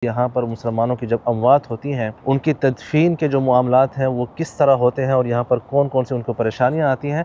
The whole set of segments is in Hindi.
यहाँ पर मुसलमानों की जब अमवात होती हैं उनकी तदफीन के जो मामलात हैं वो किस तरह होते हैं और यहाँ पर कौन कौन सी उनको परेशानियाँ आती हैं,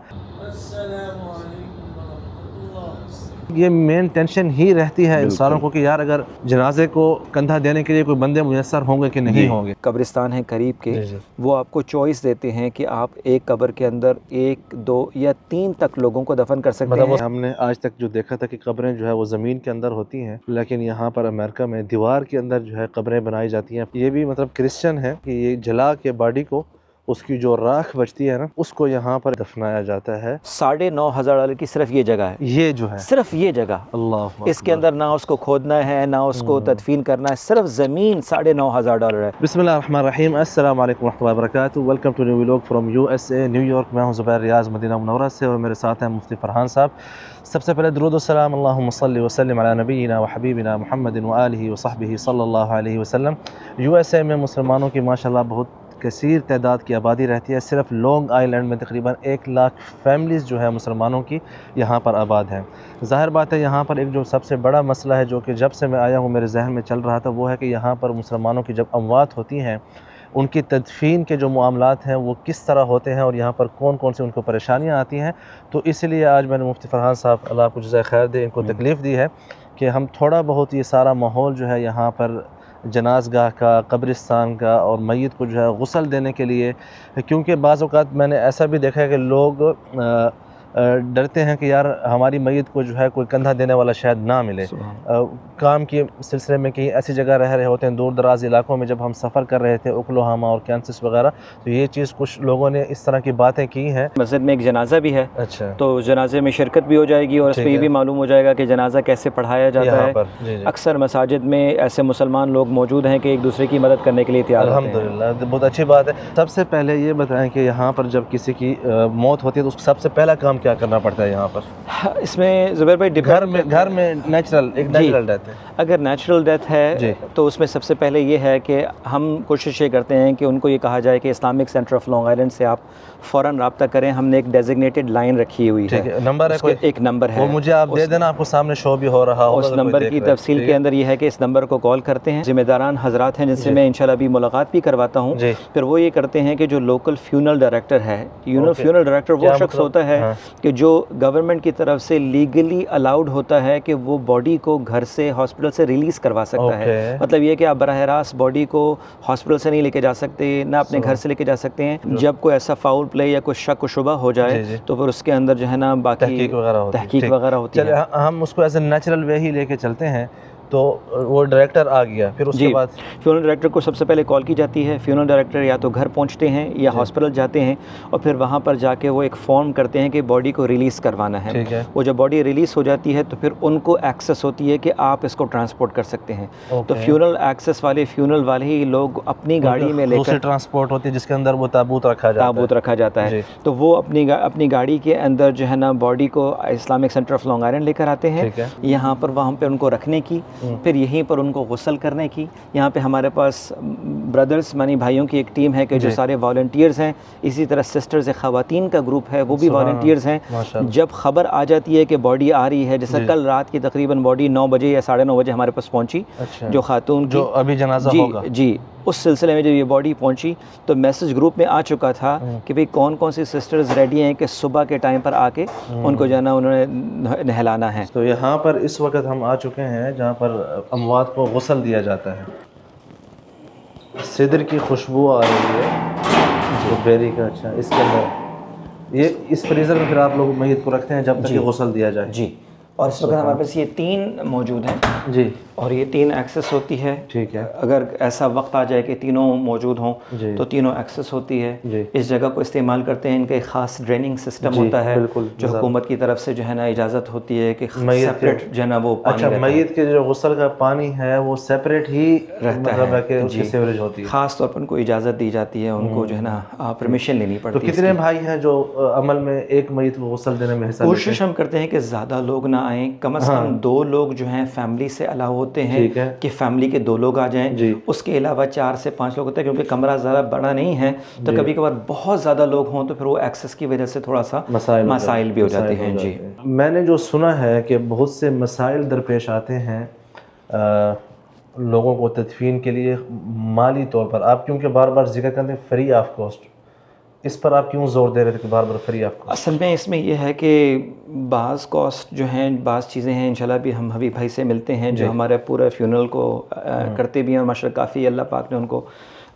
ये मेन टेंशन ही रहती है इंसानों को कि यार अगर जनाजे को कंधा देने के लिए कोई बंदे मुयस्सर होंगे कि नहीं होंगे। कब्रिस्तान है करीब के, वो आपको चॉइस देते हैं कि आप एक कब्र के अंदर 1, 2 या 3 तक लोगों को दफन कर सकते हैं। हमने आज तक जो देखा था कि कब्रें जो है वो ज़मीन के अंदर होती हैं, लेकिन यहाँ पर अमेरिका में दीवार के अंदर जो है कब्रें बनाई जाती हैं। ये भी मतलब क्रिश्चियन है कि ये जला के बॉडी को उसकी जो राख बचती है ना उसको यहाँ पर दफनाया जाता है। $9,500 की सिर्फ ये जगह है, ये जो है सिर्फ ये जगह, अल्लाह, इसके अंदर ना उसको खोदना है ना उसको तदफीन करना है, सिर्फ ज़मीन $9,500 है। बिस्मिल्लाहिर्रहमानिर्रहीम, अस्सलाम वालेकुम रहमतुल्लाहि व बरकातुहू। Welcome to new vlog from USA New York. मैं हूँ ज़ुबैर रियाज़ मदीना मुनव्वरा से और मेरे साथ हैं मुफ्ती फरहान साहब। सबसे पहले दुरूद व सलाम अल्लाहुम्मा सल्लि व सल्लिम अला नबीना व हबीबिना मुहम्मदिन व आलिहि व सहबिहि सल्लल्लाहु अलैहि वसल्लम। USA में मुसलमानों की माशाल्लाह बहुत कसीर तादाद की आबादी रहती है। सिर्फ लॉन्ग आइलैंड में तकरीबन 1 लाख फैमिलीज़ जो है मुसलमानों की यहाँ पर आबाद हैं। ज़ाहिर बात है यहाँ पर एक जो सबसे बड़ा मसला है जो कि जब से मैं आया हूँ मेरे जहन में चल रहा था, वो है कि यहाँ पर मुसलमानों की जब अमवात होती हैं उनकी तदफीन के जो मामलात हैं वो किस तरह होते हैं और यहाँ पर कौन कौन सी उनको परेशानियाँ आती हैं। तो इसलिए आज मैंने मुफ्ती फरहान साहब, अल्लाह आपको जज़ाए खैर दे, इनको तकलीफ़ दी है कि हम थोड़ा बहुत ये सारा माहौल जो है यहाँ पर जनाज़गाह का, कब्रिस्तान का और मय्यत को जो है गुस्ल देने के लिए, क्योंकि बाज़ औक़ात मैंने ऐसा भी देखा है कि लोग डरते हैं कि यार हमारी मय्यत को जो है कोई कंधा देने वाला शायद ना मिले। काम के सिलसिले में कहीं ऐसी जगह रह रहे होते हैं, दूर दराज इलाकों में जब हम सफ़र कर रहे थे, ओक्लाहोमा और कैंसस वगैरह, तो ये चीज़ कुछ लोगों ने इस तरह की बातें की हैं। मस्जिद में एक जनाजा भी है, अच्छा, तो जनाजे में शिरकत भी हो जाएगी और इसमें ये भी मालूम हो जाएगा कि जनाजा कैसे पढ़ाया जाता है। अक्सर मसाजिद में ऐसे मुसलमान लोग मौजूद हैं कि एक दूसरे की मदद करने के लिए तैयार हैं। अल्हम्दुलिल्लाह, बहुत अच्छी बात है। सबसे पहले ये बताएं कि यहाँ पर जब किसी की मौत होती है तो उसको सबसे पहला काम क्या करना पड़ता है यहाँ पर? इसमें ज़ुबैर भाई घर में नेचुरल डेथ है। अगर नेचुरल डेथ है तो उसमें सबसे पहले ये है कि हम कोशिश ये करते हैं कि उनको ये कहा जाए कि Islamic centre of long island से आप फ़ौरन रब्ता करें। हमने एक डेजिग्नेटेड लाइन रखी हुई है, नंबर है कोई? एक नंबर है, वो मुझे आप दे देना, आपको सामने शो भी हो रहा हो। उस नंबर की तफसील के अंदर ये है कि इस नंबर को कॉल करते हैं। ज़िम्मेदारान हजरात हैं जिनसे मैं इंशाल्लाह भी मुलाकात भी करवाता हूँ। फिर वो ये करते हैं कि जो लोकल फ्यूनरल डायरेक्टर है, फ्यूनरल डायरेक्टर वो शख्स होता है कि जो गवर्नमेंट की तरफ से लीगली अलाउड होता है कि वो बॉडी को घर से, हॉस्पिटल से रिलीज़ करवा सकता है। मतलब ये कि आप बराह रास्त बॉडी को हॉस्पिटल से नहीं लेके जा सकते, ना अपने घर से लेके जा सकते हैं। जब कोई ऐसा फाउल प्ले या कोई शक व शुबा हो जाए तो फिर उसके अंदर जो है ना बाकी तहकीक वगैरह होती है। हम उसको एज ए नेचुरल वे ही लेके चलते हैं। तो वो डायरेक्टर आ गया, फिर उसके बाद फ्यूनरल डायरेक्टर को सबसे पहले कॉल की जाती है। फ्यूनरल डायरेक्टर या तो घर पहुंचते हैं या हॉस्पिटल जाते हैं और फिर वहां पर जाके वो एक फॉर्म करते हैं कि बॉडी को रिलीज़ करवाना है। वो जब बॉडी रिलीज़ हो जाती है तो फिर उनको एक्सेस होती है कि आप इसको ट्रांसपोर्ट कर सकते हैं। तो फ्यूनरल एक्सेस वाले, फ्यूनरल वाले ही लोग अपनी गाड़ी में लेकर ट्रांसपोर्ट होती है जिसके अंदर वो ताबूत रखा जाता है। तो वो अपनी गाड़ी के अंदर जो है ना बॉडी को Islamic centre of long island लेकर आते हैं। यहाँ पर वहाँ पे उनको रखने की, फिर यहीं पर उनको गुस्ल करने की। यहाँ पे हमारे पास ब्रदर्स मानी भाइयों की एक टीम है कि जो सारे वॉलंटियर्स हैं। इसी तरह सिस्टर्स, ख़वातीन का ग्रुप है, वो भी वॉलंटियर्स हैं। जब खबर आ जाती है कि बॉडी आ रही है, जैसे कल रात की तकरीबन बॉडी 9 बजे या 9:30 बजे हमारे पास पहुँची, जो खातून जो अभी जनाजा होगा, जी उस सिलसिले में जब ये बॉडी पहुंची तो मैसेज ग्रुप में आ चुका था कि भाई कौन कौन सी सिस्टर्स रेडी हैं कि सुबह के टाइम पर आके उनको जाना, उन्होंने नहलाना है। तो यहाँ पर इस वक्त हम आ चुके हैं जहाँ पर अमवात को गुस्ल दिया जाता है। सिदर की खुशबू आ रही है, जो बेरी का। अच्छा, इसके अंदर ये इस फ्रीज़र में फिर आप लोग मय्यत को रखते हैं जब तक ये गुस्ल दिया जाए? जी, और इस वक्त हमारे पास ये 3 मौजूद हैं जी, और ये 3 एक्सेस होती है। ठीक है, अगर ऐसा वक्त आ जाए कि तीनों मौजूद हों तो तीनों एक्सेस होती है। इस जगह को इस्तेमाल करते हैं, इनका एक ख़ास ड्रेनिंग सिस्टम होता है जो हुकूमत की तरफ से जो है ना इजाज़त होती है कि सेपरेट जो है ना वो पानी। अच्छा, मय्यत के जो गुस्ल का पानी है वो सेपरेट ही रहता है कि उसकी सीवरेज होती है। ख़ास तौर पर उनको इजाज़त दी जाती है, उनको जो है ना परमिशन लेनी पड़ती है। तो कितने भाई हैं जो अमल में एक मय्यत को गुस्ल देने में हिस्सा लेते हैं? कोशिश हम करते हैं कि ज़्यादा लोग ना आएँ, कम से कम 2 लोग जो हैं फैमिली से अलाउ होते हैं कि फैमिली के 2 लोग आ जाएं। उसके अलावा 4 से 5 लोग होते हैं, क्योंकि कमरा ज़्यादा बड़ा नहीं है तो कभी कभार बहुत ज़्यादा लोग हों तो फिर वो एक्सेस की वजह से थोड़ा सा मसाइल भी हो जाते हैं। जी, मैंने जो सुना है कि बहुत से मसाइल दरपेश आते हैं लोगों को तदफीन के लिए माली तौर पर, आप क्योंकि बार बार जिक्र करते हैं फ्री ऑफ कॉस्ट, इस पर आप क्यों जोर दे रहे थे कि बार बार फ्री ऑफ कॉस्ट? असल में इसमें यह है कि बाज़ कॉस्ट जो हैं, बाज़ चीज़ें हैं इंशाल्लाह भी हम हबीब भाई से मिलते हैं जो हमारे पूरे फ्यूनरल को करते भी हैं, और माशाल्लाह काफ़ी अल्लाह पाक ने उनको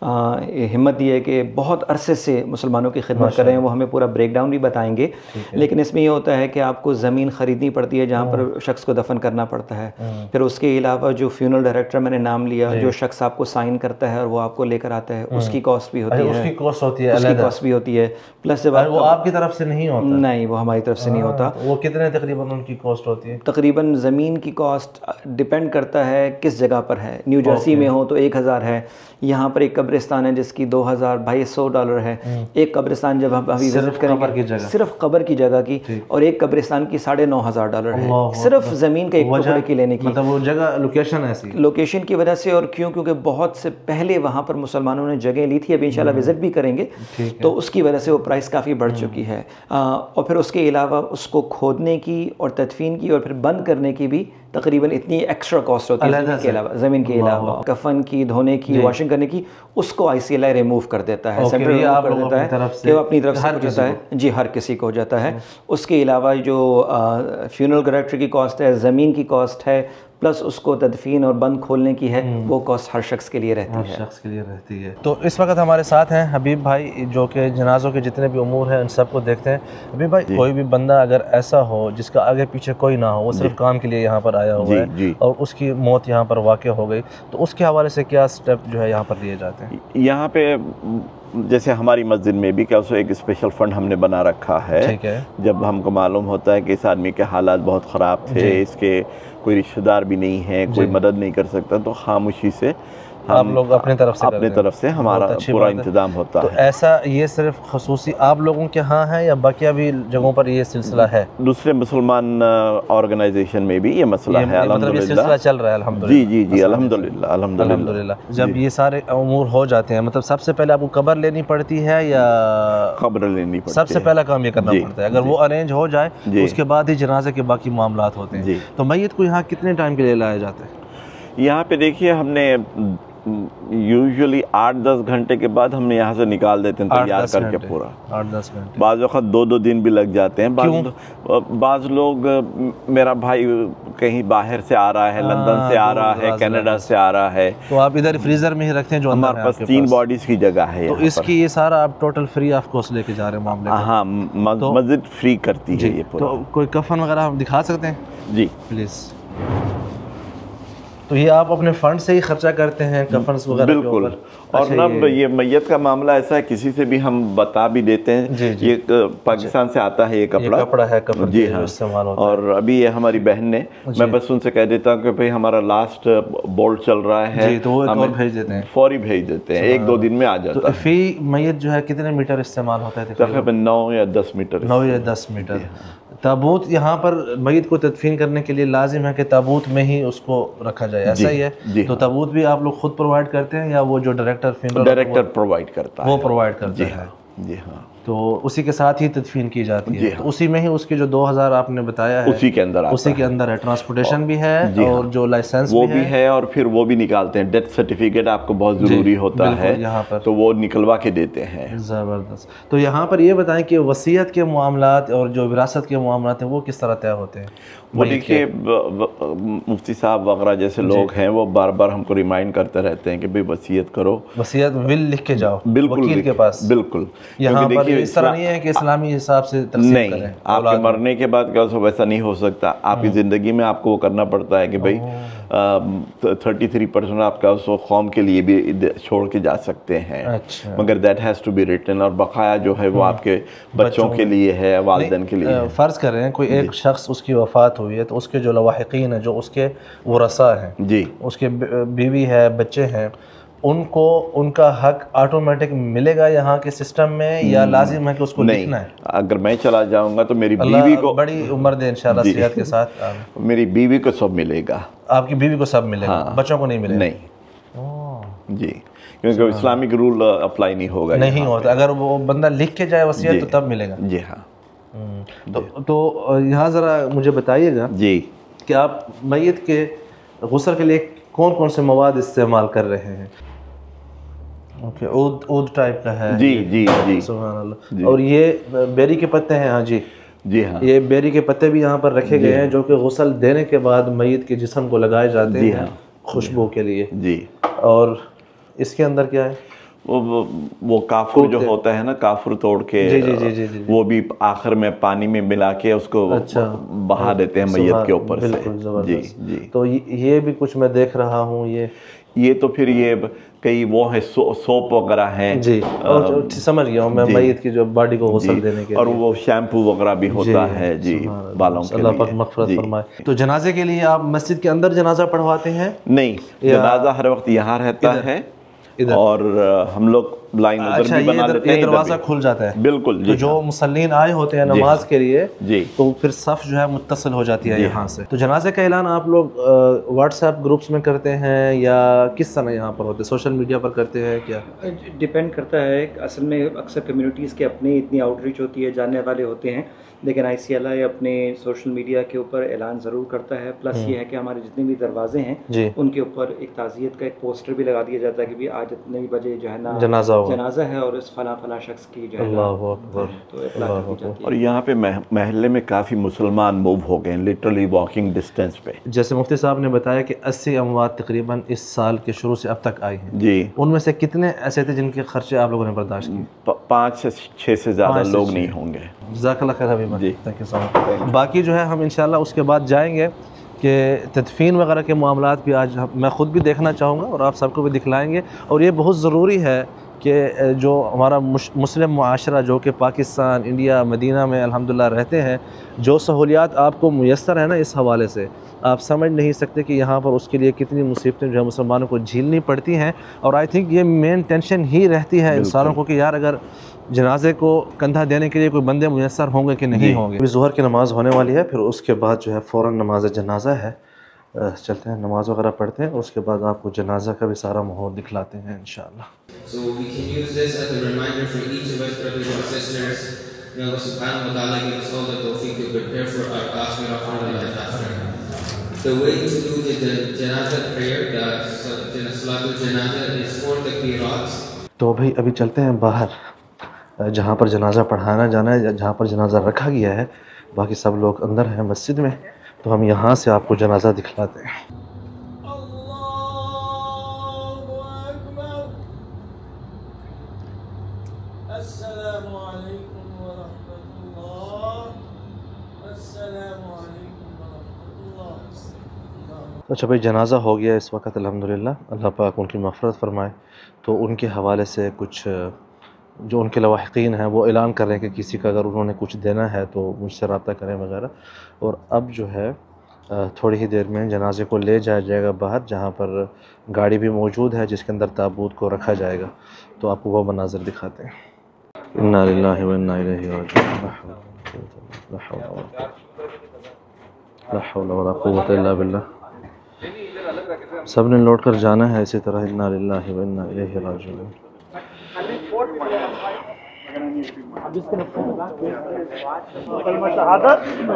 हिम्मत दी है कि बहुत अरसे से मुसलमानों की खिदमत कर रहे हैं। वो हमें पूरा ब्रेक डाउन भी बताएंगे। लेकिन इसमें ये होता है कि आपको ज़मीन ख़रीदनी पड़ती है जहाँ पर शख्स को दफन करना पड़ता है। फिर उसके अलावा जो फ्यूनरल डायरेक्टर मैंने नाम लिया, जो शख्स आपको साइन करता है और वो आपको लेकर आता है, उसकी कॉस्ट भी होती है, उसकी कॉस्ट होती है, उसकी कॉस्ट भी होती है। प्लस जब वो आपकी तरफ से नहीं होता? नहीं, वो हमारी तरफ से नहीं होता। वो कितने तकरीबन उनकी कॉस्ट होती है? तकरीबन ज़मीन की कॉस्ट डिपेंड करता है किस जगह पर है। न्यू जर्सी में हो तो 1000 है। यहाँ पर एक कब्रिस्तान है जिसकी $2200 है। एक कब्रिस्तान जब हम अभी विजिट करेंगे सिर्फ कब्र की जगह की, और एक कब्रिस्तान की $9,500 है, सिर्फ ज़मीन के एक टुकड़े की लेने की। मतलब वो जगह लोकेशन ऐसी, लोकेशन की वजह से, और क्योंकि बहुत से पहले वहाँ पर मुसलमानों ने जगह ली थी, अभी इंशाल्लाह विजिट भी करेंगे, तो उसकी वजह से वो प्राइस काफ़ी बढ़ चुकी है। और फिर उसके अलावा उसको खोदने की और तदफीन की और फिर बंद करने की भी तकरीबन इतनी एक्स्ट्रा कॉस्ट होती है ज़मीन के अलावा। कफन की, धोने की, वॉशिंग करने की, उसको ICLI रिमूव कर देता है, सेंट्रल रिमूव कर देता है कि वो अपनी तरफ से हो जाता है। जी, हर किसी को हो जाता है। उसके अलावा जो फ्यूनरल डायरेक्टर की कॉस्ट है, ज़मीन की कॉस्ट है, प्लस उसको तदफीन और बंद खोलने की है, वो कॉस्ट हर शख्स के लिए रहती है। शख्स के लिए रहती है। तो इस वक्त हमारे साथ हैं हबीब भाई, जो कि जनाज़ों के जितने भी उमूर हैं उन सबको देखते हैं। हबीब भाई, कोई भी बंदा अगर ऐसा हो जिसका आगे पीछे कोई ना हो, वो सिर्फ काम के लिए यहाँ पर आया हुआ है और उसकी मौत यहाँ पर वाक़ हो गई, तो उसके हवाले से क्या स्टेप जो है यहाँ पर लिए जाते हैं? यहाँ पे जैसे हमारी मस्जिद में भी क्या एक स्पेशल फंड हमने बना रखा है। ठीक है। जब हमको मालूम होता है कि इस आदमी के हालात बहुत ख़राब थे, इसके कोई रिश्तेदार भी नहीं है, कोई मदद नहीं कर सकता, तो खामोशी से आप लोग अपने तरफ से हमारा पूरा इंतजाम होता है। तो ऐसा ये सिर्फ खसूसी आप लोगों के यहाँ है या बाकी भी जगहों पर ये सिलसिला है? दूसरे मुसलमान ऑर्गेनाइजेशन में भी ये मसला है, अल्हम्दुलिल्लाह सिलसिला चल रहा है, अल्हम्दुलिल्लाह। जी जी जी, अल्हम्दुलिल्लाह। जब ये सारे उमूर हो जाते हैं, मतलब सबसे पहले आपको कब्र लेनी पड़ती है या कब्र लेनी पड़ती है? सबसे पहला काम ये करना पड़ता है। अगर वो अरेंज हो जाए तो उसके बाद ही जनाजे के बाकी मामलात होते हैं। तो मैयत को यहाँ कितने टाइम के लिए लाया जाता है? यहाँ पे देखिए, हमने यूजुअली 8-10 घंटे के बाद हमने यहाँ से निकाल देते हैं तैयार करके पूरा। 8-10 घंटे, बाज़ वक़्त 2-2 दिन भी लग जाते हैं। बाज़ लोग, मेरा भाई कहीं बाहर से आ रहा है, लंदन से आ रहा है, कनाडा से आ रहा है, तो आप इधर फ्रीज़र में ही रखते हैं जो हमारे पास 3 बॉडीज़ की जगह है। तो इसकी ये सारा आप टोटल फ्री ऑफ कॉस्ट लेके जा रहे हैं मामले? हाँ, मस्जिद फ्री करती है ये पूरा। तो कोई कफन वगैरह हम दिखा सकते हैं? जी प्लीज़। तो ये आप अपने फंड से ही खर्चा करते हैं कफन्स वगैरह? बिल्कुल। और ना ये मैयत का मामला ऐसा है, किसी से भी हम बता भी देते हैं। ये पाकिस्तान से आता है, ये कपड़ा है कफन। जी हाँ, इस्तेमाल होता है। और अभी ये हमारी बहन ने, मैं बस उनसे कह देता हूँ कि भाई हमारा लास्ट बोल्ट चल रहा है, तो वो हम भेज देते हैं, फौरी भेज देते हैं, 1-2 दिन में आ जाता है। फी मैयत जो है कितने मीटर इस्तेमाल होता है? तकरीबन 9 या 10 मीटर। 9 या 10 मीटर। ताबूत यहाँ पर मैयत को तदफीन करने के लिए लाजिम है कि ताबूत में ही उसको रखा जाए, ऐसा ही है? तो ताबूत भी आप लोग खुद प्रोवाइड करते हैं या वो जो डायरेक्टर प्रोवाइड करता है, वो प्रोवाइड करता है? जी हाँ। तो उसी के साथ ही तदफीन की जाती है? तो उसी में ही उसके जो 2000 आपने बताया है उसी के अंदर है, ट्रांसपोर्टेशन भी है और जो लाइसेंस वो भी है, और फिर वो भी निकालते हैं। डेथ सर्टिफिकेट आपको बहुत ज़रूरी होता है यहाँ पर, तो वो निकलवा के देते हैं। ज़बरदस्त। तो यहाँ पर ये बताएं कि वसीयत के मामलात और जो विरासत के मामलात हैं वो किस तरह तय होते हैं? वो देखिए, मुफ्ती साहब वगैरह जैसे लोग हैं वो बार बार हमको रिमाइंड करते रहते हैं कि भाई वसीयत करो, वसीयत विल लिख के जाओ वकील के पास। बिल्कुल। यहाँ पर इस तरह नहीं है कि इस्लामी हिसाब से नहीं, आपके मरने के बाद क्या वैसा नहीं हो सकता। आपकी ज़िंदगी में आपको वो करना पड़ता है कि भाई 33% आपका उसको कौम के लिए भी छोड़ के जा सकते हैं। अच्छा। मगर that has to be written, और बकाया जो है वो आपके बच्चों के लिए है, वालिदैन के लिए। फ़र्ज़ कर रहे हैं कोई एक शख्स उसकी वफ़ात हुई है, तो उसके जो लवाहिकीन है, जो उसके वरसा हैं जी, उसके बीवी है, बच्चे हैं, उनको उनका हक ऑटोमेटिक मिलेगा यहाँ के सिस्टम में या लाजिम है कि उसको लिखना है? अगर मैं चला जाऊंगा तो मेरी बीवी को बड़ी उम्र दे इंशाल्लाह सेहत के साथ, मेरी बीवी को सब मिलेगा। आपकी बीवी को सब मिलेगा? हाँ। बच्चों को नहीं मिलेगा? नहीं जी, क्योंकि इस्लामिक रूल अप्लाई नहीं होगा, नहीं होता। अगर वो बंदा लिख के जाए वसीयत तो तब मिलेगा? जी हाँ। तो यहाँ ज़रा मुझे बताइएगा जी कि आप मैयत के गुस्ल के लिए कौन कौन से मवाद इस्तेमाल कर रहे हैं? ओके, ऊद टाइप का है। जी जी जी, सुभान अल्लाह। और ये बेरी के पत्ते हैं? हाँ जी जी हाँ, ये बेरी के पत्ते भी यहाँ पर रखे गए हैं जो कि गुस्ल देने के बाद मय्यत के जिस्म को लगाए जाते हैं। हाँ, खुशबू के लिए जी। और इसके अंदर क्या है? वो काफुर जो होता है ना, काफुर तोड़ के जी, वो भी आखिर में पानी में मिला के उसको बहा देते हैं मय्यत के ऊपर से। जी जी। तो ये भी कुछ मैं देख रहा हूँ। ये तो फिर ये कई वो है सोप वगैरह हैं जी, और समझ गया हूँ मैं, मय्यत की जो बॉडी को गुस्ल देने के और लिए। वो शैम्पू वगैरह भी होता है जी बालों के लिए। अल्लाह पाक मग़फ़िरत फरमाए। तो जनाजे के लिए आप मस्जिद के अंदर जनाजा पढ़वाते हैं? नहीं, जनाजा हर वक्त यहाँ रहता है और हम लोग लाइन उधर भी बना लेते हैं। ये दरवाज़ा खुल जाता है बिल्कुल। तो जो मुसल्लीन आए होते हैं नमाज के लिए जी, तो फिर सफ़ जो है मुत्तसिल हो जाती है यहाँ से। तो जनाजे का ऐलान आप लोग व्हाट्सएप ग्रुप्स में करते हैं या किस तरह यहाँ पर होते हैं? सोशल मीडिया पर करते हैं क्या? डिपेंड करता है। असल में अक्सर कम्युनिटीज़ के अपने इतनी आउटरीच होती है, जानने वाले होते हैं, लेकिन ICLI अपने सोशल मीडिया के ऊपर ऐलान ज़रूर करता है। प्लस ये है कि हमारे जितने भी दरवाजे हैं उनके ऊपर एक ताज़ियत का एक पोस्टर भी लगा दिया जाता है कि भी आज इतने बजे जो है ना जनाजा है और इस फला शख्स की जो है तो। और यहाँ पे महल्ले में काफ़ी मुसलमान मूव हो गए, लिटरली वॉकिंग डिस्टेंस पे। जैसे मुफ्ती साहब ने बताया कि 80 अमवात तकरीबन इस साल के शुरू से अब तक आई हैं जी। उनमें से कितने ऐसे थे जिनके खर्चे आप लोगों ने बर्दाश्त किए? 5 से 6 से ज़्यादा लोग नहीं होंगे। जज़ाकल्लाह खैर हबीब जी, थैंक यू सो मच। बाकी जो है हम इंशाल्लाह उसके बाद जाएंगे कि तदफीन वगैरह के मामलात भी आज मैं ख़ुद भी देखना चाहूँगा और आप सबको भी दिखलाएंगे। और ये बहुत ज़रूरी है कि जो हमारा मुस्लिम मुआशरा जो कि पाकिस्तान, इंडिया, मदीना में अल्हम्दुलिल्लाह रहते हैं, जो सहूलियात आपको मुयस्सर है ना, इस हवाले से आप समझ नहीं सकते कि यहाँ पर उसके लिए कितनी मुसीबतें जो है मुसलमानों को झेलनी पड़ती हैं। और आई थिंक ये मेन टेंशन ही रहती है इंसानों को कि यार अगर जनाजे को कंधा देने के लिए कोई बंदे मुयस्सर होंगे कि नहीं होंगे। अभी ज़ोहर की नमाज़ होने वाली है, फिर उसके बाद जो है फ़ौरन नमाज जनाजा है। चलते हैं नमाज वगैरह पढ़ते हैं और उसके बाद आपको जनाजा का भी सारा माहौल दिखलाते हैं इंशाअल्लाह। So we can use this as a reminder for each of us, brothers and sisters. May Allah subhanahu wa ta'ala give us all the tawfiq to prepare for our akhirah for the after. The way to do the janaza prayer, the salatul janaza is 4 takbirats. तो भाई अभी चलते हैं बाहर जहाँ पर जनाजा पढ़ाना जाना है, जहाँ पर जनाजा रखा गया है। बाकी सब लोग अंदर हैं मस्जिद में, तो हम यहाँ से आपको जनाजा दिखलाते हैं। अच्छा भाई, जनाजा हो गया इस वक्त अल्हम्दुलिल्लाह, अल्लाह पाक उनकी मग़फ़िरत फ़रमाए। तो उनके हवाले से कुछ जो उनके लवाहिक़ीन हैं वो ऐलान कर रहे हैं कि किसी का अगर उन्होंने कुछ देना है तो मुझसे रब्ता करें वगैरह। और अब जो है थोड़ी ही देर में जनाजे को ले जाया जाएगा बाहर, जहाँ पर गाड़ी भी मौजूद है जिसके अंदर ताबूत को रखा जाएगा। तो आपको वो मनाज़िर दिखाते हैं। इन्ना लिल्लाहि व इन्ना इलैहि राजिऊन, ला हौला वला कुव्वता इल्ला बिल्लाह। सब ने लौट कर जाना है इसी तरह। इन्ना लिल्लाहि व इन्ना इलैहि राजिऊन।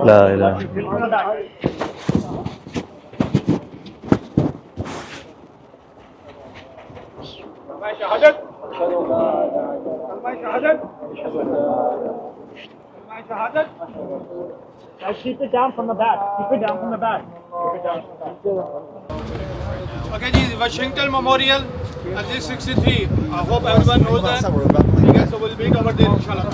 ला इलाहा इल्लल्लाह। Keep it down from the back. Keep it down from the back. Keep it down. Okay, ji, Washington Memorial, Exit 63. I hope everyone knows that. Okay, so we'll meet over there, inshallah.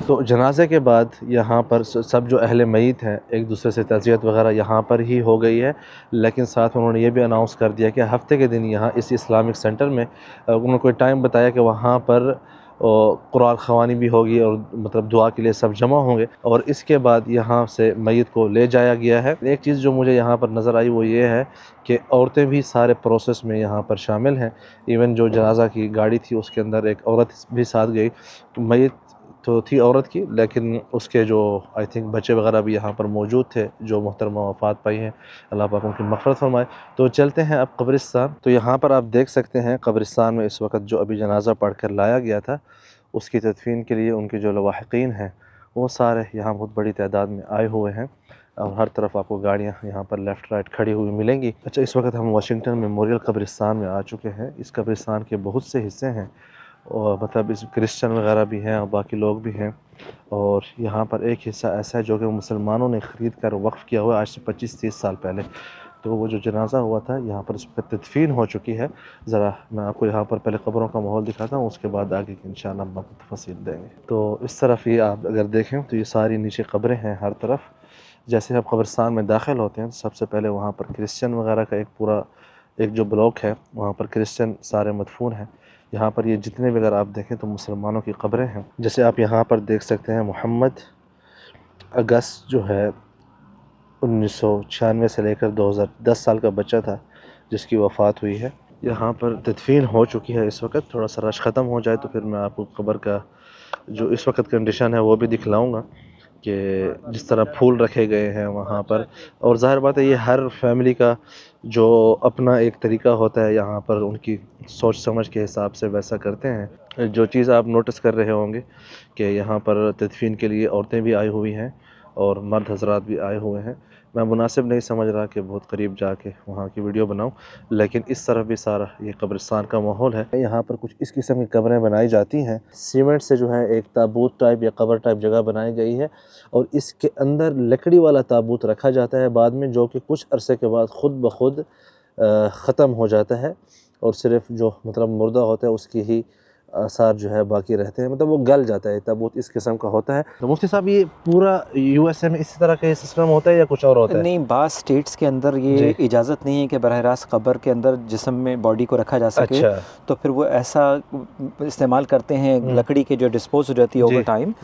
तो जनाजे के बाद यहाँ पर सब जो अहले मय्यत हैं एक दूसरे से तज़ियत वगैरह यहाँ पर ही हो गई है। लेकिन साथ में उन्होंने ये भी अनाउंस कर दिया कि हफ़्ते के दिन यहाँ इस इस्लामिक सेंटर में उन्होंने कोई टाइम बताया कि वहाँ पर कुरान ख़वानी भी होगी और मतलब दुआ के लिए सब जमा होंगे। और इसके बाद यहाँ से मय्यत को ले जाया गया है। एक चीज़ जो मुझे यहाँ पर नज़र आई वो ये है कि औरतें भी सारे प्रोसेस में यहाँ पर शामिल हैं। इवन जो जनाजा की गाड़ी थी उसके अंदर एक औरत भी साथ गई। मय्यत तो थी औरत की, लेकिन उसके जो आई थिंक बच्चे वगैरह भी यहाँ पर मौजूद थे जो मोहतरमा वफ़ात पाई हैं। अल्लाह पाक उनकी मग़फ़िरत फ़रमाए। तो चलते हैं अब कब्रिस्तान। तो यहाँ पर आप देख सकते हैं कब्रिस्तान में इस वक्त जो अभी जनाजा पढ़ कर लाया गया था उसकी तदफीन के लिए उनके जो लवाहिक़ीन हैं वो सारे यहाँ बहुत बड़ी तादाद में आए हुए हैं। और हर तरफ आपको गाड़ियाँ यहाँ पर लेफ़्ट राइट खड़ी हुई मिलेंगी। अच्छा, इस वक्त हम वाशिंगटन मेमोरियल कब्रिस्तान में आ चुके हैं। इस कब्रिस्तान के बहुत से हिस्से हैं और मतलब इस क्रिश्चियन वगैरह भी हैं और बाकी लोग भी हैं। और यहाँ पर एक हिस्सा ऐसा है जो कि मुसलमानों ने ख़रीद कर वक्फ़ किया हुआ है आज से 25-30 साल पहले। तो वो जो जनाजा हुआ था यहाँ पर उस पर तदफीन हो चुकी है। ज़रा मैं आपको यहाँ पर पहले क़ब्रों का माहौल दिखाता हूँ, उसके बाद आगे इंशाअल्लाह हम आपको तफसील देंगे। तो इस तरफ ये आप अगर देखें तो ये सारी नीचे क़ब्रें हैं हर तरफ। जैसे आप कब्रिस्तान में दाखिल होते हैं सबसे पहले वहाँ पर क्रिश्चियन वगैरह का एक पूरा एक जो ब्लॉक है वहाँ पर क्रिश्चियन सारे मदफून हैं। यहाँ पर ये जितने भी अगर आप देखें तो मुसलमानों की क़ब्रें हैं। जैसे आप यहाँ पर देख सकते हैं मोहम्मद अगस्त जो है 1996 से लेकर 2010 साल का बच्चा था जिसकी वफ़ात हुई है। यहाँ पर तदफीन हो चुकी है। इस वक्त थोड़ा सा रश ख़त्म हो जाए तो फिर मैं आपको क़ब्र का जो इस वक्त कंडीशन है वो भी दिखलाऊँगा कि जिस तरह फूल रखे गए हैं वहाँ पर। और ज़ाहिर बात है ये हर फैमिली का जो अपना एक तरीका होता है, यहाँ पर उनकी सोच समझ के हिसाब से वैसा करते हैं। जो चीज़ आप नोटिस कर रहे होंगे कि यहाँ पर तदफीन के लिए औरतें भी आई हुई हैं और मर्द हजरात भी आए हुए हैं। मैं मुनासिब नहीं समझ रहा कि बहुत करीब जाके वहाँ की वीडियो बनाऊँ, लेकिन इस तरफ भी सारा ये कब्रिस्तान का माहौल है। यहाँ पर कुछ इस किस्म की कब्रें बनाई जाती हैं। सीमेंट से जो है एक ताबूत टाइप या कब्र टाइप जगह बनाई गई है और इसके अंदर लकड़ी वाला ताबूत रखा जाता है बाद में, जो कि कुछ अरसे के बाद ख़ुद ब खुद ख़त्म हो जाता है और सिर्फ जो मतलब मुर्दा होता है उसकी ही आसार जो है बाकी रहते हैं, मतलब वो गल जाता है। ताबूत इस किस्म का होता है। तो मुफ्ती साहब ये पूरा यूएसए में इसी तरह का सिस्टम होता है या कुछ और होता है? नहीं, बाज़ स्टेट्स के अंदर ये इजाज़त नहीं है कि बराह रास्त कब्र के अंदर जिस्म में बॉडी को रखा जा सके। अच्छा। तो फिर वो ऐसा इस्तेमाल करते हैं लकड़ी के जो डिस्पोज हो जाती है ओवर टाइम,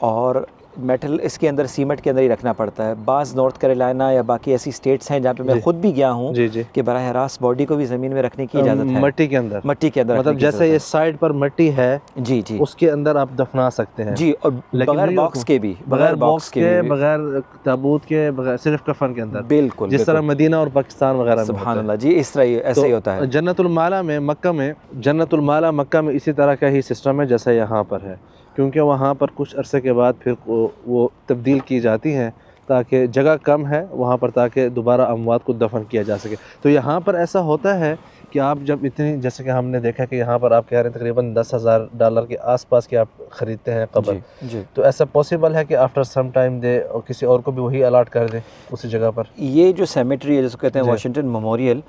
और मेटल इसके अंदर सीमेंट के अंदर ही रखना पड़ता है। बाज़ नॉर्थ कैरोलिना या बाकी ऐसी स्टेट्स हैं जहाँ पे मैं खुद भी गया हूँ कि बराह रास्त बॉडी को भी ज़मीन में रखने की इजाज़त है। मट्टी के अंदर मतलब जैसे ये साइड पर मट्टी है जी उसके अंदर आप दफना सकते हैं जी। और बगैर बॉक्स के भी, बगैर बॉक्स के, बगैर ताबूत के, बगैर सिर्फ कफन के अंदर। बिल्कुल, जिस तरह मदीना और पाकिस्तान वगैरह में सुभान अल्लाह जी, इस तरह ऐसे ही होता है। जन्नतुल माला में मक्का में इसी तरह का ही सिस्टम है जैसा यहाँ पर है, क्योंकि वहाँ पर कुछ अरसे के बाद फिर वो तब्दील की जाती हैं ताकि जगह कम है वहाँ पर, ताकि दोबारा अमवात को दफन किया जा सके। तो यहाँ पर ऐसा होता है कि आप जब इतनी, जैसे कि हमने देखा कि यहाँ पर आप कह रहे हैं तकरीबन $10,000 के आसपास की आप ख़रीदते हैं कब्र जी। तो ऐसा पॉसिबल है कि आफ्टर सम टाइम दे और किसी और को भी वही अलाट कर दें उसी जगह पर? ये जो सेमेट्री है जिसको कहते हैं वाशिंगटन मेमोरियल,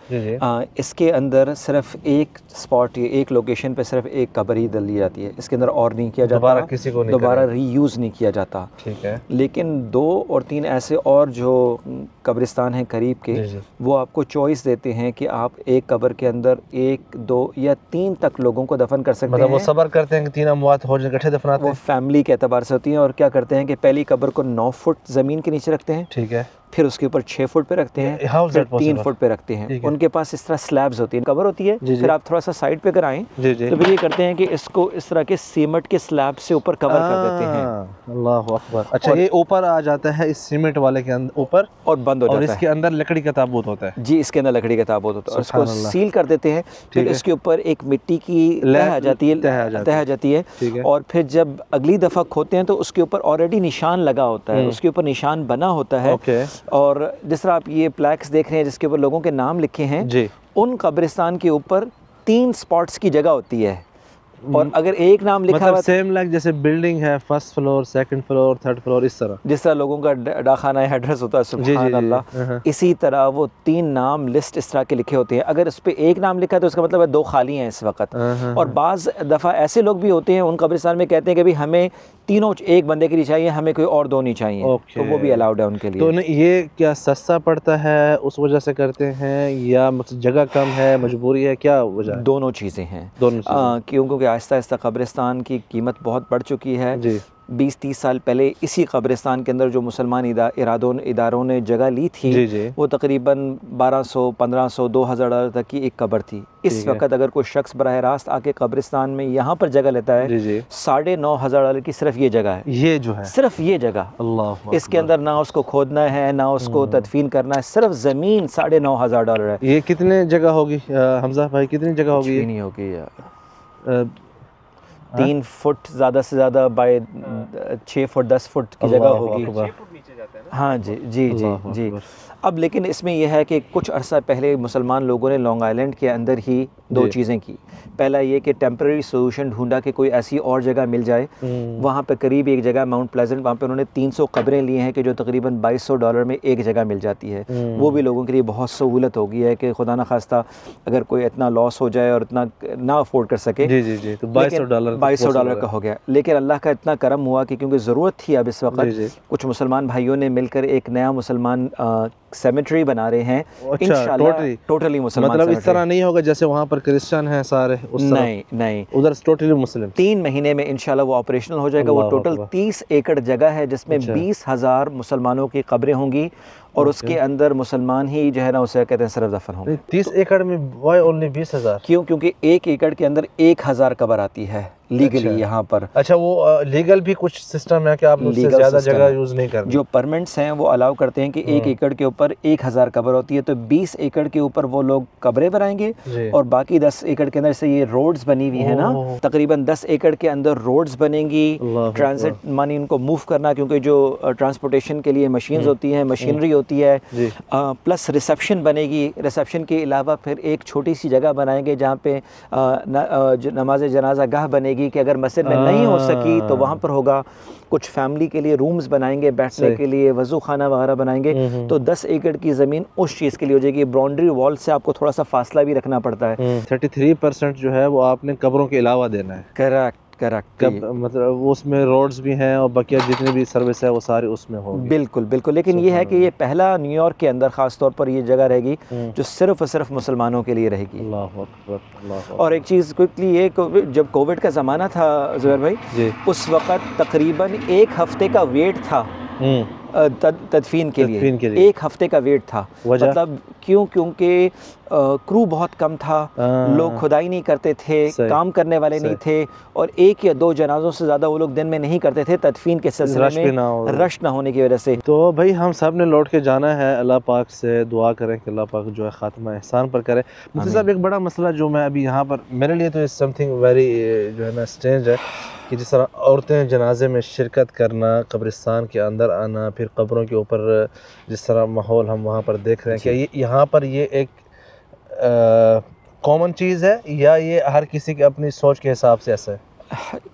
इसके अंदर सिर्फ एक स्पॉट, एक लोकेशन पे सिर्फ एक कब्र ही डली जाती है। इसके अंदर और नहीं किया जाता, दोबारा किसी को दोबारा रीयूज़ नहीं किया जाता। ठीक है। लेकिन 2 और 3 ऐसे और जो कब्रिस्तान हैं करीब के, वो आपको चॉइस देते हैं कि आप एक कब्र के अंदर 1, 2 या 3 तक लोगों को दफन कर सकते हैं। मतलब वो सब्र करते हैं कि 3 अमवात हो जाए, इकट्ठे दफनाते हैं। वो फैमिली के एतबार से होती हैं। और क्या करते हैं कि पहली कब्र को 9 फुट ज़मीन के नीचे रखते हैं, ठीक है, फिर उसके ऊपर 6 फुट पे रखते हैं, फिर 3 फुट पे रखते हैं। उनके पास इस तरह स्लैब्स होती हैं, कवर होती है। फिर आप थोड़ा सा साइड पे कराएं तो फिर ये करते हैं कि इसको इस तरह के सीमेंट के स्लैब से ऊपर कवर कर देते हैं। अल्लाह अकबर। अच्छा, ये ऊपर आ जाता है इस सीमेंट वाले के अंदर ऊपर और बंद हो जाता है। इसके अंदर लकड़ी का ताबूत होता है जी, इसके अंदर लकड़ी का ताबूत होता है और इसको सील कर देते हैं। फिर इसके ऊपर एक मिट्टी की तह आ जाती है और फिर जब अगली दफ़ा खोते हैं तो उसके ऊपर ऑलरेडी निशान लगा होता है, उसके ऊपर निशान बना होता है। और जिस तरह आप ये प्लैक्स देख रहे हैं जिसके ऊपर लोगों के नाम लिखे हैं जी, उन कब्रिस्तान के ऊपर 3 स्पॉट्स की जगह होती है। और अगर एक नाम लिखा मतलब सेम लाइक जैसे बिल्डिंग है, 1st floor, 2nd floor, 3rd floor, इस तरह जिस तरह लोगों का डाखाना एड्रेस होता है, सुभान अल्लाह, इसी तरह वो 3 नाम लिस्ट इस तरह के लिखे होते हैं। अगर उस पर एक नाम लिखा है तो उसका मतलब है 2 खाली हैं इस वक्त। और बाज़ दफ़ा ऐसे लोग भी होते हैं उन कब्रिस्तान में कहते हैं कि भाई हमें तीनों एक बंदे के लिए चाहिए, हमें कोई और 2 नहीं चाहिए, तो वो भी अलाउड है उनके लिए। तो ये क्या सस्ता पड़ता है उस वजह से करते हैं या जगह कम है, मजबूरी है, क्या वजह? दोनों चीज़ें हैं, क्योंकि आहिस्ता आहिस्ता कब्रिस्तान की कीमत बहुत बढ़ चुकी है जी। 20-30 साल पहले इसी कब्रिस्तान के अंदर जो मुसलमान इदारों ने जगह ली थी जी। वो तकरीबन 1200, 1500, $2000 तक की एक कब्र थी। इस वक्त अगर कोई शख्स बराह रास्त आके कब्रिस्तान में यहाँ पर जगह लेता है, $9500 की सिर्फ ये जगह है, ये जो है सिर्फ ये जगह। अल्लाह, इसके अंदर ना उसको खोदना है ना उसको तदफीन करना है, सिर्फ ज़मीन $9500 है। ये कितने जगह होगी हमजा भाई, कितनी जगह होगी? नहीं होगी यार, 3 फुट ज़्यादा से ज़्यादा बाय 6 फुट 10 फुट की जगह होगी। 6 फुट नीचे जाता है ना? हाँ जी जी जी जी। अब लेकिन इसमें यह है कि कुछ अरसा पहले मुसलमान लोगों ने लॉन्ग आइलैंड के अंदर ही 2 चीज़ें की। पहला ये कि टेम्परेरी सोल्यूशन ढूंढा कि कोई ऐसी और जगह मिल जाए। वहाँ पे करीब एक जगह माउंट प्लेजेंट, वहाँ पे उन्होंने 300 कब्रें ली हैं कि जो तकरीबन $2200 में एक जगह मिल जाती है। वो भी लोगों के लिए बहुत सहूलत हो गई है कि खुदा न खास्ता अगर कोई इतना लॉस हो जाए और इतना ना अफोर्ड कर सके। जी जी जी, तो $2200 का हो गया। लेकिन अल्लाह का इतना करम हुआ कि क्योंकि ज़रूरत थी अब इस वक्त, कुछ मुसलमान भाइयों ने मिलकर एक नया मुसलमान सेमेट्री बना रहे हैं। इंशाल्लाह टोटली मुसलमान, मतलब इस तरह नहीं होगा जैसे वहाँ पर क्रिश्चियन हैं सारे, उस नहीं नहीं, उधर टोटली मुस्लिम। 3 महीने में इंशाल्लाह वो ऑपरेशनल हो जाएगा। वो टोटल 30 एकड़ जगह है जिसमें 20,000 मुसलमानों की कब्रें होंगी और उसके अंदर मुसलमान ही जो है ना उसे कहते हैं सरफ दफन होंगे। 30 एकड़ में वाई ओनली 20,000? क्यों? क्योंकि 1 एकड़ के अंदर 1000 कब्र आती है लीगली यहाँ पर। अच्छा, वो लीगल भी कुछ सिस्टम है कि आप उससे ज़्यादा जगह यूज़ नहीं करते? जो परमिट्स हैं वो अलाउ करते हैं कि 1 एकड़ के ऊपर 1000 कब्र होती है, तो 20 एकड़ के ऊपर वो लोग कब्रें बनाएंगे और बाकी 10 एकड़ के अंदर से ये रोड्स बनी हुई है ना, तकरीबन 10 एकड़ के अंदर रोड्स बनेंगी। ट्रांजिट मानी उनको मूव करना, क्योंकि जो ट्रांसपोर्टेशन के लिए मशीन्स होती हैं, मशीनरी होती है, प्लस रिसेप्शन बनेगी। रिसेप्शन के अलावा फिर एक छोटी सी जगह बनाएंगे जहाँ पे नमाज जनाजा गाह बनेगी कि अगर मस्जिद में नहीं हो सकी तो वहाँ पर होगा। कुछ फैमिली के लिए रूम्स बनाएंगे, बैठने के लिए वज़ू खाना वगैरह बनाएंगे। तो 10 एकड़ की ज़मीन उस चीज़ के लिए हो जाएगी। बाउंड्री वॉल से आपको थोड़ा सा फासला भी रखना पड़ता है। 33% जो है वो आपने कब्रों के अलावा देना है। करेक्ट। मतलब वो उसमें रोड्स भी हैं और बाकी जितनी भी सर्विस है वो सारी उसमें होगी। बिल्कुल बिल्कुल। लेकिन ये है कि ये पहला न्यूयॉर्क के अंदर ख़ास तौर पर ये जगह रहेगी जो सिर्फ और सिर्फ मुसलमानों के लिए रहेगी। अल्लाह अकबर, अल्लाह अकबर। और एक चीज़ क्विकली, ये जब कोविड का ज़माना था ज़ुबैर भाई, उस वक़्त तकरीबन 1 हफ़्ते का वेट था तदफीन के लिए। 1 हफ़्ते का वेट था। मतलब क्यों? क्योंकि क्रू बहुत कम था, लोग खुदाई नहीं करते थे, काम करने वाले नहीं थे, और 1 या 2 जनाजों से ज़्यादा वो लोग दिन में नहीं करते थे तदफीन के सिलसिले में, रश ना होने की वजह से। तो भाई हम सब ने लौट के जाना है। अल्लाह पाक से दुआ करें कि अल्लाह पाक जो है ख़ात्मा एहसान पर करे। मुफ्ती साहब, एक बड़ा मसला जो मैं अभी यहाँ पर, मेरे लिए तो समथिंग वेरी जो है ना स्ट्रेंज है कि जिस तरह औरतें जनाजे में शिरकत करना, कब्रिस्तान के अंदर आना, फिर कब्रों के ऊपर जिस तरह माहौल हम वहाँ पर देख रहे हैं, कि यहाँ पर ये एक कॉमन चीज़ है या ये हर किसी की अपनी सोच के हिसाब से ऐसा है?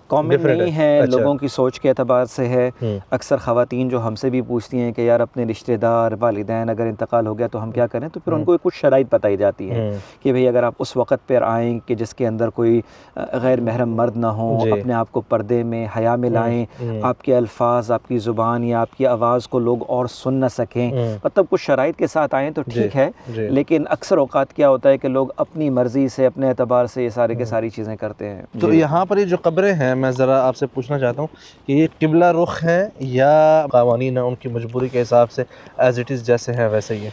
कॉमन नहीं है। अच्छा। लोगों की सोच के एतबार से है। अक्सर ख़वातीन जो हमसे भी पूछती हैं कि यार अपने रिश्तेदार वालिदैन अगर इंतकाल हो गया तो हम क्या करें, तो फिर उनको कुछ शराइत बताई जाती है कि भाई अगर आप उस वक़्त पर आएँ कि जिसके अंदर कोई गैर महरम मर्द ना हो, अपने आप को पर्दे में हया में लाएँ, आपके अल्फाज, आपकी ज़ुबान या आपकी आवाज़ को लोग और सुन ना सकें, मतलब कुछ शराइत के साथ आएँ तो ठीक है। लेकिन अक्सर औक़ात क्या होता है कि लोग अपनी मर्ज़ी से, अपने एतबार से ये सारे के सारी चीज़ें करते हैं। तो यहाँ पर ये जो कब्रें हैं, मैं ज़रा आपसे पूछना चाहता हूँ कि ये किबला रुख है या क़वानीन है उनकी मजबूरी के हिसाब से एज़ इट इज़ जैसे हैं वैसे ही है?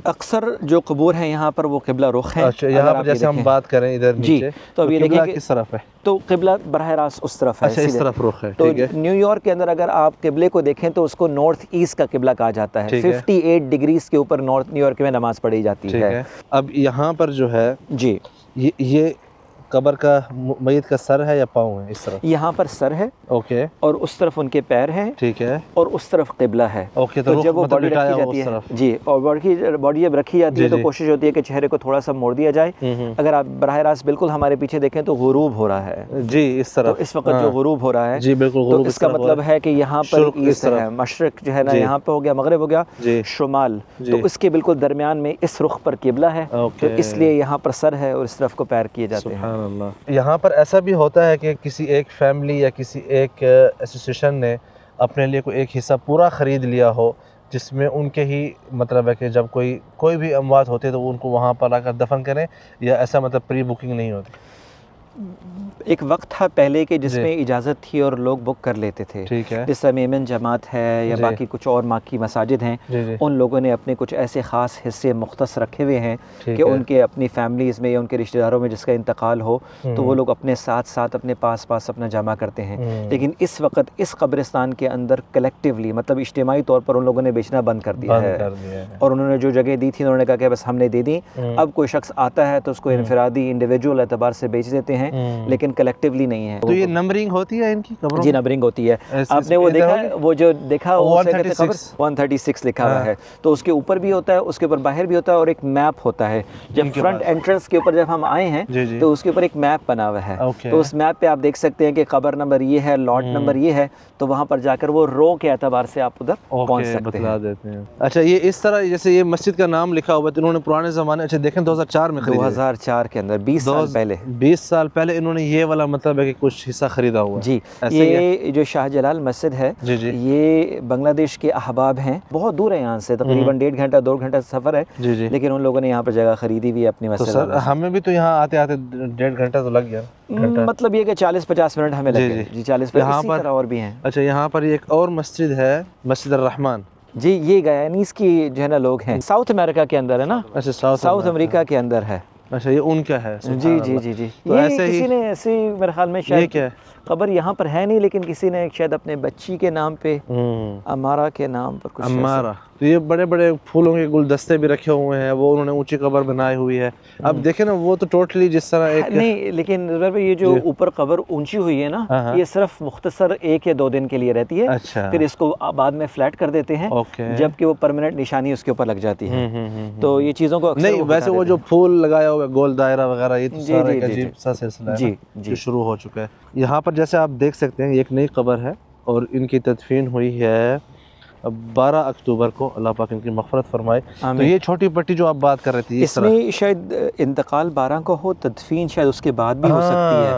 अक्सर जो कबूर हैं यहाँ पर वो किबला रुख है। अच्छा, यहाँ पर जैसे हम बात करें इधर नीचे, तो अब ये देखिए किस तरफ है? तो किबला बरह रास्त उस तरफ है। अच्छा, इस तरफ रुख है। तो न्यूयॉर्क के अंदर अगर आप किबले को देखें तो उसको नॉर्थ ईस्ट का किबला कहा जाता है। 58 डिग्रीज के ऊपर नॉर्थ न्यूयॉर्क में नमाज पढ़ी जाती है। अब यहाँ पर जो है जी, ये कब्र का मय्यत का सर है या पाँव है? इस तरफ यहाँ पर सर है, ओके, और उस तरफ उनके पैर हैं, ठीक है, और उस तरफ किबला है। ओके, तो जब वो बॉडी रखी जाती है जी, और बॉडी जब रखी जाती है तो कोशिश होती है कि चेहरे को थोड़ा सा मोड़ दिया जाए। अगर आप बराह रास्त बिल्कुल हमारे पीछे देखें तो गुरूब हो रहा है जी, इस तरफ। तो इस वक्त जो गुरूब हो रहा है जी, बिल्कुल, तो इसका मतलब है कि यहाँ पर ईस्ट है, मशरक जो है ना, यहाँ पे हो गया मगरिब, हो गया शुमाल, तो इसके बिल्कुल दरमियान में इस रुख पर किबला है, तो इसलिए यहाँ पर सर है और इस तरफ को पैर किए जाते हैं। यहाँ पर ऐसा भी होता है कि किसी एक फैमिली या किसी एक एसोसिएशन ने अपने लिए कोई एक हिस्सा पूरा ख़रीद लिया हो, जिसमें उनके ही मतलब है कि जब कोई भी अमवात होते तो उनको वहाँ पर आकर दफन करें, या ऐसा मतलब प्री बुकिंग नहीं होती? एक वक्त था पहले के जिसमें इजाज़त थी और लोग बुक कर लेते थे, ठीक है। जिस तरह मेमन जमात है या बाकी कुछ और माकी मसाजिद हैं, उन लोगों ने अपने कुछ ऐसे ख़ास हिस्से मुख्तस रखे हुए हैं कि उनके अपनी फैमिलीज़ में या उनके रिश्तेदारों में जिसका इंतकाल हो तो वो लोग अपने साथ साथ अपने पास अपना जमा करते हैं। लेकिन इस वक्त इस कब्रिस्तान के अंदर कलेक्टिवली, मतलब इज्तिमाई तौर पर उन लोगों ने बेचना बंद कर दिया है, और उन्होंने जो जगह दी थी उन्होंने कहा कि बस हमने दे दी। अब कोई शख्स आता है तो उसको इनफरादी इंडिविजुअल एतबार से बेच देते हैं, हैं लेकिन कलेक्टिवली नहीं है। तो ये नंबरिंग होती है इनकी कब्रों? जी नंबरिंग होती है। आपने वो देखा है, वो जो देखा 136 लिखा हुआ है, तो उसके ऊपर भी होता है, उसके ऊपर बाहर भी होता है और एक मैप होता है। जब फ्रंट एंट्रेंस के ऊपर जब हम आए हैं तो उसके ऊपर एक मैप बना हुआ है, तो उस मैप पे आप देख सकते हैं कि कब्र नंबर ये है, लॉट नंबर ये है, तो वहाँ पर जाकर वो रो के एतबार से आप उधर पहुँच सकते हैं। अच्छा, ये इस तरह जैसे ये मस्जिद का नाम लिखा हुआ है, तो इन्होंने पुराने ज़माने, अच्छा देखें 2004 में खरीदा, 2004 के अंदर 20 साल पहले, 20 साल पहले इन्होंने ये वाला मतलब है कि कुछ हिस्सा खरीदा हुआ जी। ये जो शाहजलाल मस्जिद है जी, ये बांग्लादेश के अहबाब हैं, बहुत दूर है यहाँ से, तकरीबन 1.5 घंटा 2 घंटा सफ़र है जी, लेकिन उन लोगों ने यहाँ पर जगह खरीदी हुई है अपनी मस्जिद। तो सर हमें भी तो यहाँ आते आते 1.5 घंटा तो लग गया, मतलब ये कि 40-50 मिनट हमें लगे जी, 40-50 इसी तरह और भी हैं। अच्छा, यहाँ पर एक और मस्जिद है, मस्जिद अर-रहमान जी, ये गयानीज की जो है ना लोग हैं, साउथ अमेरिका के अंदर है ना। अच्छा, साउथ अमेरिका के अंदर है। अच्छा, ये उनका है। जी जी जी जी। तो ऐसे ही किसी ने ऐसी मेरे ख्याल में शायद क्या खबर यहाँ पर है नहीं, लेकिन किसी ने शायद अपने बच्ची के नाम पे, अमारा के नाम पर कुछ, अमारा। तो ये बड़े बड़े फूलों के गुलदस्ते भी रखे हुए हैं, वो उन्होंने ऊंची कब्र बनाई हुई है। अब देखे ना, वो तो टोटली जिस तरह एक नहीं, लेकिन ये जो ऊपर कब्र ऊंची हुई है ना, ये सिर्फ मुख्तसर 1 या 2 दिन के लिए रहती है। अच्छा। फिर इसको बाद में फ्लैट कर देते हैं, जबकि वो परमानेंट निशानी उसके ऊपर लग जाती है। तो ये चीज़ों को नहीं, वैसे वो जो फूल लगाया हुआ है, गोल दायरा वगैरह, ये तो सारा एक अजीब सा सिलसिला है जो शुरू हो चुका है। यहाँ पर जैसे आप देख सकते हैं, एक नई कब्र है और इनकी तदफीन हुई है 12 अक्टूबर को, अल्लाह पाक इनकी मग़फ़िरत फरमाए। तो ये छोटी पट्टी जो आप बात कर रही थी, इसमें शायद इंतकाल 12 को हो, तदफीन शायद उसके बाद भी हो सकती है,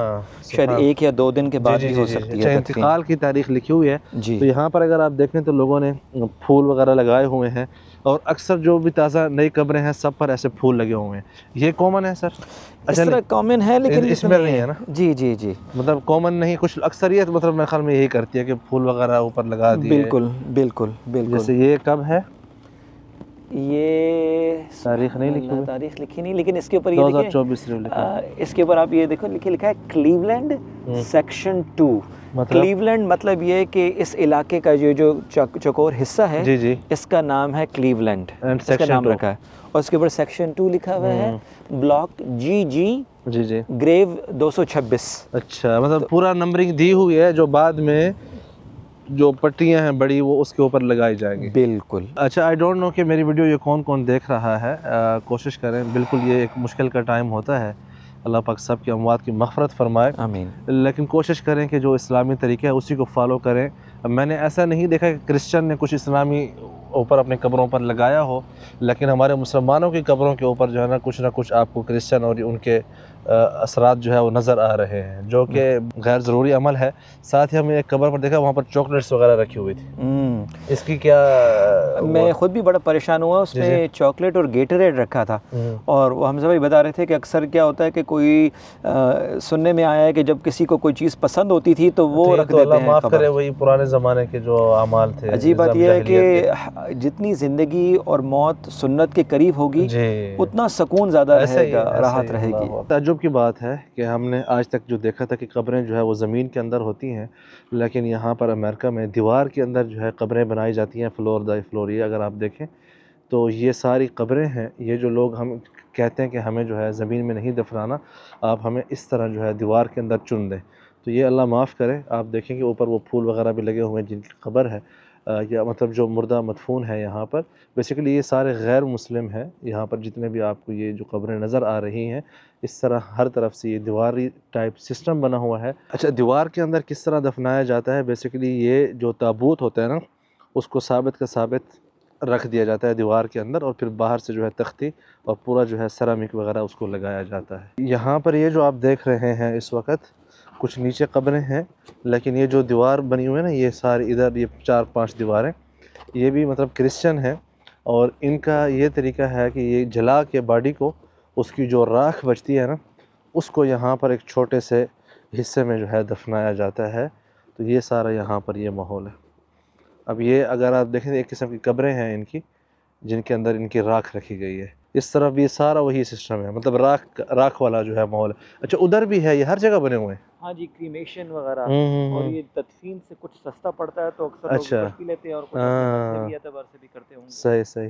शायद 1 या 2 दिन के बाद भी हो सकती है। इंतकाल की तारीख लिखी हुई है तो यहाँ पर अगर आप देखें तो लोगों ने फूल वगैरह लगाए हुए हैं, और अक्सर जो भी ताज़ा नई कब्रें हैं सब पर ऐसे फूल लगे हुए हैं। ये कॉमन है सर? इस तरह कॉमन है, लेकिन इसमें नहीं है ना? जी जी जी, मतलब कॉमन नहीं, कुछ अक्सरियत मतलब मेरे ख्याल में यही करती है कि फूल वगैरह ऊपर लगा दिए। बिल्कुल बिल्कुल बिल्कुल। जैसे ये कब है, ये तारीख नहीं लिखी हुई, तारीख लिखी नहीं, लेकिन इसके ऊपर ये 2024 इसके ऊपर आप ये देखो, लिखा है क्लीवलैंड सेक्शन 2। क्लीवलैंड मतलब ये कि इस इलाके का जो चौकोर हिस्सा है जी, इसका नाम है क्लीवलैंड, इसका नाम रखा है, और उसके ऊपर सेक्शन 2 लिखा हुआ है, ब्लॉक जी ग्रेव 226। अच्छा, मतलब पूरा नंबरिंग दी हुई है, जो बाद में जो पट्टियां हैं बड़ी वो उसके ऊपर लगाई जाएंगी। बिल्कुल। अच्छा, आई डोंट नो कि मेरी वीडियो ये कौन कौन देख रहा है, कोशिश करें, बिल्कुल ये एक मुश्किल का टाइम होता है, अल्लाह पाक सब की अमवात की मग़फ़िरत फरमाए, आमीन। लेकिन कोशिश करें कि जो इस्लामी तरीक़ा है उसी को फॉलो करें। मैंने ऐसा नहीं देखा कि क्रिश्चियन ने कुछ इस्लामी ऊपर अपने कब्रों पर लगाया हो, लेकिन हमारे मुसलमानों की कब्रों के ऊपर जो है ना कुछ आपको क्रिश्चियन और उनके असरात जो है वो नज़र आ रहे हैं, जो कि गैर ज़रूरी अमल है। साथ ही हमने एक कब्र पर देखा, वहाँ पर चॉकलेट्स वगैरह रखी हुई थी। इसकी क्या, मैं ख़ुद भी बड़ा परेशान हुआ, उसमें चॉकलेट और गेटरेड रखा था, और वो हमसे भाई बता रहे थे कि अक्सर क्या होता है कि कोई सुनने में आया है कि जब किसी को कोई चीज़ पसंद होती थी तो वो रख देते हैं। माफ़ करे, वही पुराने ज़माने के जो अमाल थे। अजीब बात यह है कि जितनी ज़िंदगी और मौत सुन्नत के करीब होगी उतना सुकून ज़्यादा रहेगा, राहत रहेगी। ताज्जुब की बात है कि हमने आज तक जो देखा था कि कब्रें जो है वो ज़मीन के अंदर होती हैं, लेकिन यहाँ पर अमेरिका में दीवार के अंदर जो है कब्रें बनाई जाती हैं, फ्लोर बाई फ्लोर। ये अगर आप देखें तो ये सारी कब्रें हैं। ये जो लोग हम कहते हैं कि हमें जो है ज़मीन में नहीं दफनाना, आप हमें इस तरह जो है दीवार के अंदर चुन दें, तो ये अल्लाह माफ़ करे। आप देखें कि ऊपर वो फूल वगैरह भी लगे हुए हैं जिनकी ख़बर है, या मतलब जो मुर्दा मदफून है यहाँ पर। बेसिकली ये सारे गैर मुस्लिम हैं यहाँ पर, जितने भी आपको ये जो कब्रें नज़र आ रही हैं, इस तरह हर तरफ से ये दीवारी टाइप सिस्टम बना हुआ है। अच्छा, दीवार के अंदर किस तरह दफनाया जाता है? बेसिकली ये जो ताबूत होता है ना, उसको साबित का साबित रख दिया जाता है दीवार के अंदर, और फिर बाहर से जो है तख्ती और पूरा जो है सेरामिक वगैरह उसको लगाया जाता है। यहाँ पर ये जो आप देख रहे हैं इस वक्त, कुछ नीचे कब्रें हैं, लेकिन ये जो दीवार बनी हुई है ना, ये सारी इधर ये 4-5 दीवारें, ये भी मतलब क्रिश्चियन है, और इनका ये तरीका है कि ये जला के बॉडी को, उसकी जो राख बचती है ना, उसको यहाँ पर एक छोटे से हिस्से में जो है दफनाया जाता है। तो ये सारा यहाँ पर ये माहौल है। अब ये अगर आप देखें, एक किस्म की कब्रें हैं इनकी, जिनके अंदर इनकी राख रखी गई है। इस तरफ ये सारा वही सिस्टम है, मतलब राख वाला जो है माहौल है। अच्छा, उधर भी है, ये हर जगह बने हुए हैं। हाँ जी, क्रीमेशन वगैरह, और ये तदफीन से कुछ सस्ता पड़ता है तो अक्सर लोग भी लेते हैं, और कुछ भी एतबार से भी करते होंगे। सही।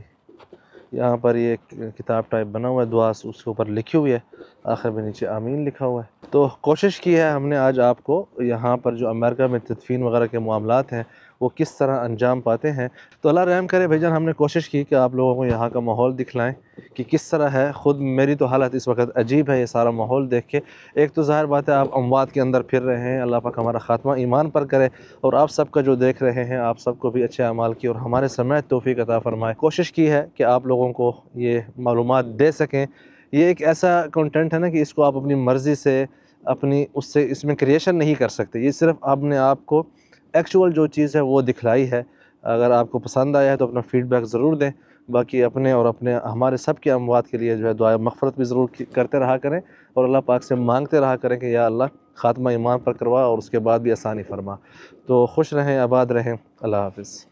यहाँ पर ये किताब टाइप बना हुआ है, दुआ उसके ऊपर लिखी हुई है, आखिर में नीचे आमीन लिखा हुआ है। तो कोशिश की है हमने आज आपको यहाँ पर जो अमेरिका में तदफीन वगैरह के मामलात हैं वो किस तरह अंजाम पाते हैं। तो अल्लाह रहम करे भाईजान, हमने कोशिश की कि आप लोगों को यहाँ का माहौल दिखलाएं कि किस तरह है। ख़ुद मेरी तो हालत इस वक्त अजीब है ये सारा माहौल देख के। एक तो ज़ाहिर बात है आप अमवात के अंदर फिर रहे हैं, अल्लाह पाक हमारा ख़ात्मा ईमान पर करे और आप सबका जो देख रहे हैं आप सबको भी अच्छे अमाल की और हमारे समेत तौफीक अता फरमाए। कोशिश की है कि आप लोगों को ये मालूमात दे सकें। ये एक ऐसा कंटेंट है ना कि इसको आप अपनी मर्ज़ी से अपनी उससे इसमें क्रिएशन नहीं कर सकते। ये सिर्फ आपने आपको एक्चुअल जो चीज़ है वो दिखलाई है। अगर आपको पसंद आया है तो अपना फ़ीडबैक ज़रूर दें। बाकी अपने और अपने हमारे सब के अमवात के लिए जो है दुआ मग़फ़िरत भी ज़रूर करते रहा करें और अल्लाह पाक से मांगते रहा करें कि या अल्लाह ख़ात्मा ईमान पर करवा और उसके बाद भी आसानी फरमा। तो खुश रहें, आबाद रहें। अल्लाह हाफ़िज़।